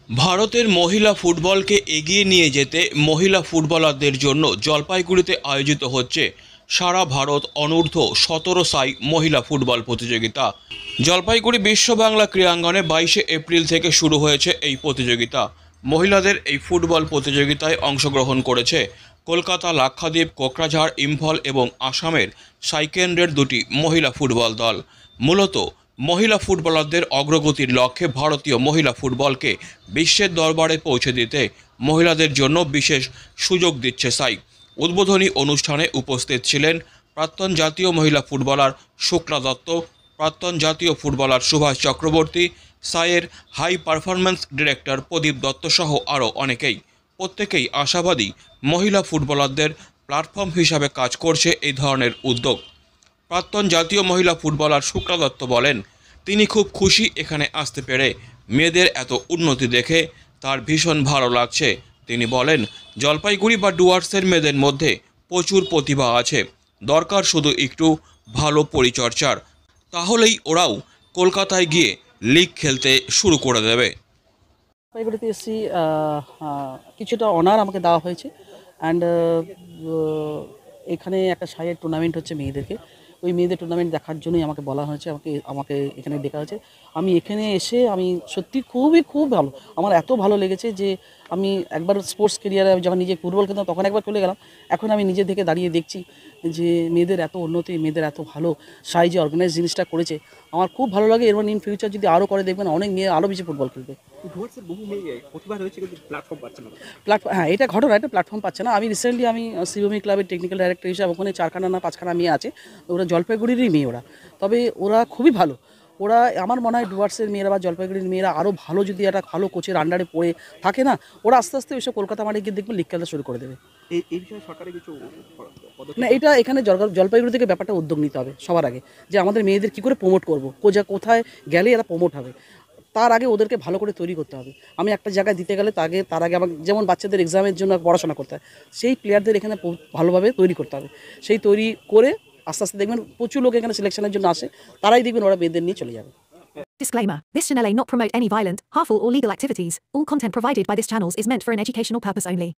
ভারতের মহিলা ফুটবলকে এগিয়ে নিয়ে যেতে মহিলা ফুটবলারদের জন্য জলপাইগুড়িতে আয়োজিত হচ্ছে সারা ভারত অনূর্ধ্ব 17 সাই মহিলা ফুটবল প্রতিযোগিতা। জলপাইগুড়ি বিশ্ব বাংলা ক্রীড়াঙ্গনে 22 এপ্রিল থেকে শুরু হয়েছে এই প্রতিযোগিতা। মহিলাদের এই ফুটবল প্রতিযোগিতায় অংশগ্রহণ করেছে কলকাতা, লাক্ষাদ্বীপ, কোকরাঝাড়, ইম্ফল এবং আসামের সাইকেন্ডের দুটি মহিলা ফুটবল দল। মূলত মহিলা ফুটবলারদের অগ্রগতির লক্ষ্যে ভারতীয় মহিলা ফুটবলকে বিশ্বের দরবারে পৌঁছে দিতে মহিলাদের জন্য বিশেষ সুযোগ দিচ্ছে সাই। উদ্বোধনী অনুষ্ঠানে উপস্থিত ছিলেন প্রাক্তন জাতীয় মহিলা ফুটবলার শুক্লা দত্ত, প্রাক্তন জাতীয় ফুটবলার সুভাষ চক্রবর্তী, সাইয়ের high performance director Pradip Dutta সহ আরও অনেকেই। প্রত্যেকেই আশাবাদী মহিলা ফুটবলারদের প্ল্যাটফর্ম হিসাবে কাজ করছে এই ধরনের উদ্যোগ। প্রাক্তন জাতীয় মহিলা ফুটবলার শুক্লা দত্ত বলেন, তিনি খুব খুশি এখানে আসতে পেরে। মেয়েদের এত উন্নতি দেখে তার ভীষণ ভালো লাগছে। তিনি বলেন, জলপাইগুড়ি বা ডুয়ার্সের মেয়েদের মধ্যে প্রচুর প্রতিভা আছে, দরকার শুধু একটু ভালো পরিচর্যার, তাহলেই ওরাও কলকাতায় গিয়ে লিগ খেলতে শুরু করে দেবে। জলপাইগুড়িতে এসেছি, কিছুটা অনার আমাকে দেওয়া হয়েছে অ্যান্ড এখানে একটা সাইয়ের টুর্নামেন্ট হচ্ছে মেয়েদেরকে, ওই মেয়েদের টুর্নামেন্ট দেখার জন্যই আমাকে বলা হয়েছে, আমাকে এখানে দেখা হয়েছে। আমি এখানে এসে আমি সত্যি খুব ভালো, আমার এত ভালো লেগেছে যে আমি একবার স্পোর্টস ক্যারিয়ারে যখন নিজে ফুটবল খেলতাম তখন একবার চলে গেলাম, এখন আমি নিজে থেকে দাঁড়িয়ে দেখছি যে মেয়েদের এত উন্নতি, মেয়েদের এত ভালো সাই যে অর্গানাইজ জিনিসটা করেছে, আমার খুব ভালো লাগে। এর ইন ফিউচার যদি আরও করে দেখবেন অনেক মেয়ে আরও বেশি ফুটবল খেলবে। হ্যাঁ, এটা ঘটনা, একটা প্ল্যাটফর্ম পাচ্ছে না। আমি রিসেন্টলি শিবভূমি ক্লাবের টেকনিক্যাল ডাইরেক্টর হিসাবে, ওখানে 4খানা না 5খানা মেয়ে আছে, ওরা জলপাইগুড়িরই মেয়ে ওরা, তবে ওরা খুবই ভালো। ওরা আমার মনে হয় ডুয়ার্সের মেয়েরা বা জলপাইগুড়ির মেয়েরা আরও ভালো যদি একটা ভালো কোচের আন্ডারে পড়ে থাকে না, ওরা আস্তে আস্তে ওইসব কলকাতা মাঠে গিয়ে দেখবেন লিগ খেলা শুরু করে দেবে। এই বিষয়ে সরকারের কিছু না, এটা এখানে জলপাইগুড়ি থেকে ব্যাপারটা উদ্যোগ নিতে হবে সবার আগে, যে আমাদের মেয়েদের কী করে প্রমোট করবো, কোথায় গেলে এরা প্রমোট হবে, তার আগে ওদেরকে ভালো করে তৈরি করতে হবে। আমি একটা জায়গায় দিতে গেলে তার আগে আমাকে, যেমন বাচ্চাদের এক্সামের জন্য পড়াশোনা করতে হয়, সেই প্লেয়ারদের এখানে ভালোভাবে তৈরি করতে হবে। সেই তৈরি করে আস্তে আস্তে দেখবেন প্রচুর লোক এখানে সিলেকশনের জন্য আসে, তারাই দেখবেন ওরা মেয়েদের নিয়ে চলে যাবে। Disclaimer. This channel may not promote any violent, harmful or legal activities. All content provided by this channel is meant for an educational purpose only.